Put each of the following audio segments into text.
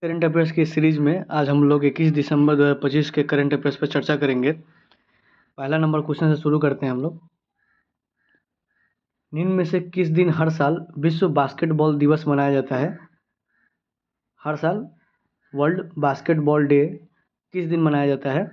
Current affairs की series में आज हम लोग 21 दिसंबर 2025 के करंट अफेयर्स पर चर्चा करेंगे। पहला नंबर क्वेश्चन से शुरू करते हैं हम लोग। निम्न में से किस दिन हर साल विश्व बास्केटबॉल दिवस मनाया जाता है? हर साल वर्ल्ड बास्केटबॉल डे किस दिन मनाया जाता है?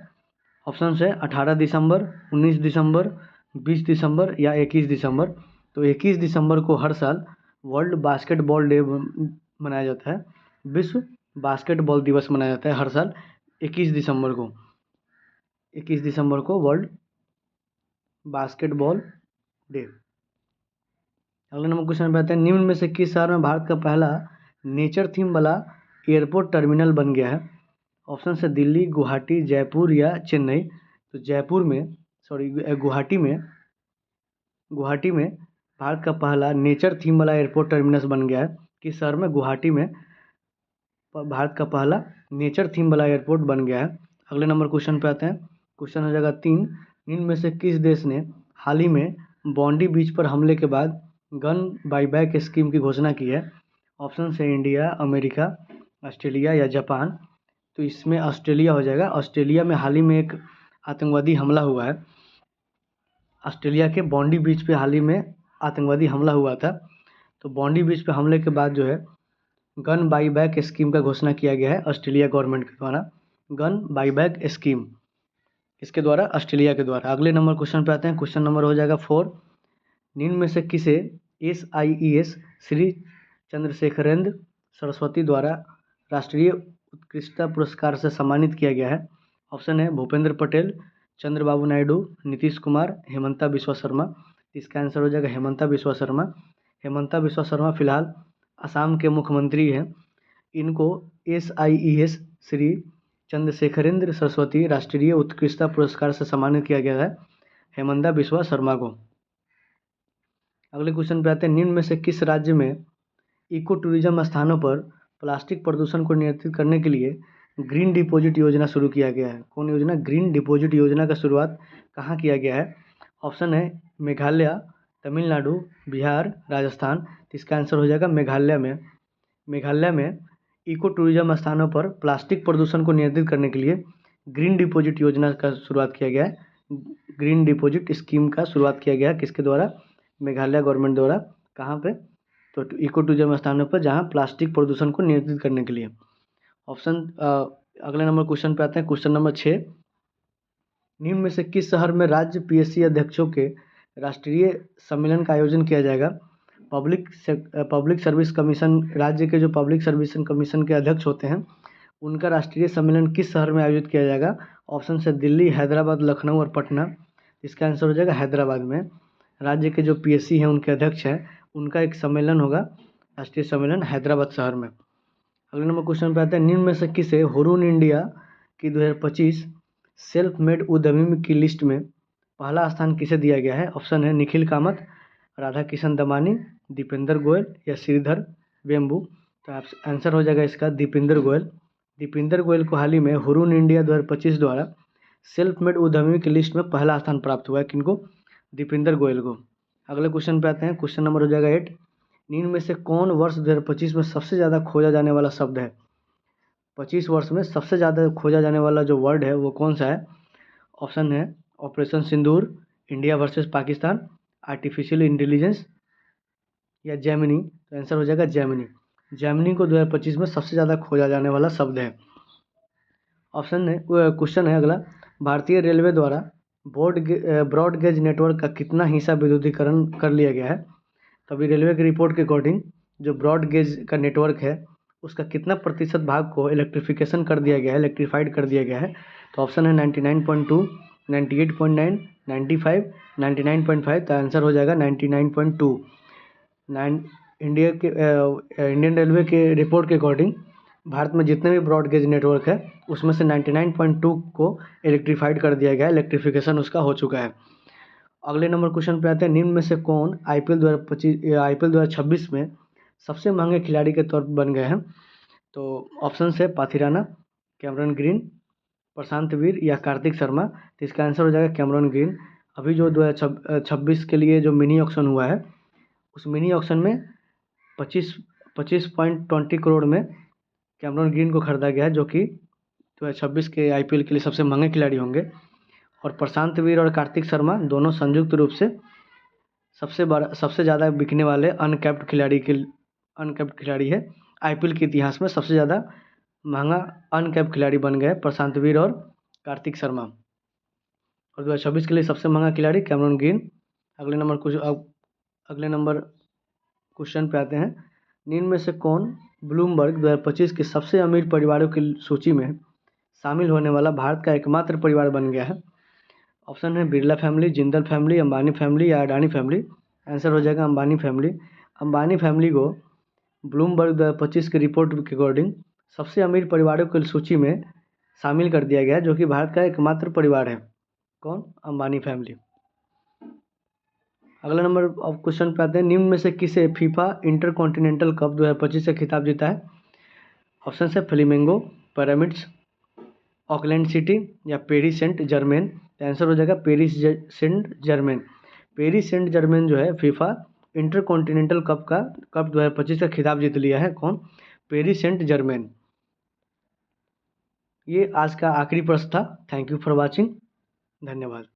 ऑप्शन है 18 दिसंबर, 19 दिसंबर, 20 दिसंबर या 21 दिसंबर। तो 21 दिसंबर को हर साल वर्ल्ड बास्केटबॉल डे मनाया जाता है। विश्व बास्केटबॉल दिवस मनाया जाता है हर साल 21 दिसंबर को। 21 दिसंबर को वर्ल्ड बास्केटबॉल डे। अगले नंबर क्वेश्चन पे आते हैं। निम्न में से किस शहर में भारत का पहला नेचर थीम वाला एयरपोर्ट टर्मिनल बन गया है? ऑप्शन है दिल्ली, गुवाहाटी, जयपुर या चेन्नई। तो गुवाहाटी में भारत का पहला नेचर थीम वाला एयरपोर्ट टर्मिनस बन गया है। किस शहर में? गुवाहाटी में भारत का पहला नेचर थीम वाला एयरपोर्ट बन गया है। अगले नंबर क्वेश्चन पे आते हैं। क्वेश्चन हो जाएगा 3। निम्न में से किस देश ने हाल ही में बॉन्डी बीच पर हमले के बाद गन बाईबैक स्कीम की घोषणा की है? ऑप्शन है इंडिया, अमेरिका, ऑस्ट्रेलिया या जापान। तो इसमें ऑस्ट्रेलिया हो जाएगा। ऑस्ट्रेलिया में हाल ही में एक आतंकवादी हमला हुआ है। ऑस्ट्रेलिया के बॉन्डी बीच पे हाल ही में आतंकवादी हमला हुआ था। तो बॉन्डी बीच पे हमले के बाद जो है गन बाईबैक स्कीम का घोषणा किया गया है ऑस्ट्रेलिया गवर्नमेंट के द्वारा। गन बाईबैक स्कीम इसके द्वारा, ऑस्ट्रेलिया के द्वारा। अगले नंबर क्वेश्चन पे आते हैं। क्वेश्चन नंबर हो जाएगा 4। निम्न में से किसे SIES श्री चंद्रशेखरेंद्र सरस्वती द्वारा राष्ट्रीय उत्कृष्टता पुरस्कार से सम्मानित किया गया है? ऑप्शन है भूपेंद्र पटेल, चंद्रबाबू नायडू, नीतीश कुमार, हेमंता बिस्वा शर्मा। इसका आंसर हो जाएगा हेमंता बिस्वा शर्मा। हेमंता बिस्वा शर्मा फिलहाल असम के मुख्यमंत्री हैं। इनको SIES श्री चंद्रशेखरेंद्र सरस्वती राष्ट्रीय उत्कृष्टता पुरस्कार से सम्मानित किया गया है हेमंता बिस्वा शर्मा को। अगले क्वेश्चन पे आते हैं। निम्न में से किस राज्य में इको टूरिज्म स्थानों पर प्लास्टिक प्रदूषण को नियंत्रित करने के लिए ग्रीन डिपॉजिट योजना शुरू किया गया है? कौन योजना? ग्रीन डिपॉजिट योजना का शुरुआत कहाँ किया गया है? ऑप्शन है मेघालय, तमिलनाडु, बिहार, राजस्थान। इसका आंसर हो जाएगा मेघालय में। मेघालय में इको टूरिज्म स्थानों पर प्लास्टिक प्रदूषण को नियंत्रित करने के लिए ग्रीन डिपॉजिट योजना का शुरुआत किया गया है। ग्रीन डिपॉजिट स्कीम का शुरुआत किया गया है किसके द्वारा? मेघालय गवर्नमेंट द्वारा। कहाँ पे? तो इको टूरिज्म स्थानों पर जहाँ प्लास्टिक प्रदूषण को नियंत्रित करने के लिए। अगले नंबर क्वेश्चन पे आते हैं। Question number 6। निम्न में से किस शहर में राज्य PSC अध्यक्षों के राष्ट्रीय सम्मेलन का आयोजन किया जाएगा? पब्लिक सर्विस कमीशन, राज्य के जो पब्लिक सर्विस कमीशन के अध्यक्ष होते हैं उनका राष्ट्रीय सम्मेलन किस शहर में आयोजित किया जाएगा? ऑप्शन है दिल्ली, हैदराबाद, लखनऊ और पटना। इसका आंसर हो जाएगा हैदराबाद में। राज्य के जो PSC हैं उनके अध्यक्ष हैं, उनका एक सम्मेलन होगा, राष्ट्रीय सम्मेलन हैदराबाद शहर में। अगले नंबर क्वेश्चन पे आते हैं। निम्न में से किसे हुरून इंडिया की 2025 सेल्फ मेड उद्यमी की लिस्ट में पहला स्थान किसे दिया गया है? ऑप्शन है निखिल कामत, राधा किशन दमानी, दीपेंद्र गोयल या श्रीधर वेम्बू। तो आंसर हो जाएगा इसका दीपेंद्र गोयल। दीपेंद्र गोयल को हाल ही में हुरून इंडिया 2025 द्वारा सेल्फ मेड उद्यमी की लिस्ट में पहला स्थान प्राप्त हुआ है। किनको? दीपेंद्र गोयल को। अगले क्वेश्चन पे आते हैं। क्वेश्चन नंबर हो जाएगा 8। निम्न में से कौन वर्ष 2025 में सबसे ज़्यादा खोजा जाने वाला शब्द है? 25 वर्ष में सबसे ज़्यादा खोजा जाने वाला जो वर्ड है वो कौन सा है? ऑप्शन है operation Sindoor, India versus Pakistan, artificial intelligence या जेमिनी। तो आंसर हो जाएगा जेमिनी। जेमिनी को 2025 में सबसे ज़्यादा खोजा जाने वाला शब्द है। क्वेश्चन है अगला। भारतीय रेलवे द्वारा ब्रॉड गेज नेटवर्क का कितना हिस्सा विद्युतीकरण कर लिया गया है? तो अभी रेलवे की रिपोर्ट के अकॉर्डिंग जो ब्रॉड गेज का नेटवर्क है उसका कितना प्रतिशत भाग को इलेक्ट्रिफिकेशन कर दिया गया है, इलेक्ट्रीफाइड कर दिया गया है? तो ऑप्शन है 99.2, 98.9, 95, 99.5। तो आंसर हो जाएगा 99.2। इंडियन रेलवे के रिपोर्ट के अकॉर्डिंग भारत में जितने भी ब्रॉड गेज नेटवर्क है उसमें से 99.2 को इलेक्ट्रीफाइड कर दिया गया है, इलेक्ट्रिफिकेशन उसका हो चुका है। अगले नंबर क्वेश्चन पे आते हैं। निम्न में से कौन IPL 2026 में सबसे महंगे खिलाड़ी के तौर पर बन गए हैं? तो ऑप्शन है पाथिराना, कैमरन ग्रीन, प्रशांत वीर या कार्तिक शर्मा। तो इसका आंसर हो जाएगा कैमरन ग्रीन। अभी जो 2026 के लिए जो मिनी ऑक्शन हुआ है उस मिनी ऑक्शन में 25.20 करोड़ में कैमरॉन ग्रीन को खरीदा गया है, जो कि 2026 के IPL के लिए सबसे महंगे खिलाड़ी होंगे। और प्रशांत वीर और कार्तिक शर्मा दोनों संयुक्त रूप से सबसे ज़्यादा बिकने वाले अनकैप्ड खिलाड़ी है। IPL के इतिहास में सबसे ज़्यादा महंगा अनकैप्ड खिलाड़ी बन गए प्रशांत वीर और कार्तिक शर्मा। और 2026 के लिए सबसे महंगा खिलाड़ी कैमरॉन ग्रीन। अगले नंबर क्वेश्चन पे आते हैं। निम्न में से कौन ब्लूमबर्ग 2025 के सबसे अमीर परिवारों की सूची में शामिल होने वाला भारत का एकमात्र परिवार बन गया है? ऑप्शन है Birla family, Jindal family, Ambani family या अडानी फैमिली। आंसर हो जाएगा अंबानी फैमिली। अंबानी फैमिली को ब्लूमबर्ग 2025 की रिपोर्ट के अकॉर्डिंग सबसे अमीर परिवारों की सूची में शामिल कर दिया गया है, जो कि भारत का एकमात्र परिवार है। कौन? अंबानी फैमिली। अगला नंबर ऑफ क्वेश्चन पे आते हैं। निम्न में से किसे फीफा इंटरकॉन्टिनेंटल कप 2025 से खिताब जीता है? ऑप्शन है फ्लेमिंगो, पिरामिड्स, ऑकलैंड सिटी या पेरिस सेंट जर्मेन। आंसर हो जाएगा Paris Saint Germain. Paris Saint Germain जो है फीफा इंटरकॉन्टिनेंटल कप 2025 का खिताब जीत लिया है। कौन? Paris Saint Germain. ये आज का आखिरी प्रश्न था। Thank you for watching. धन्यवाद।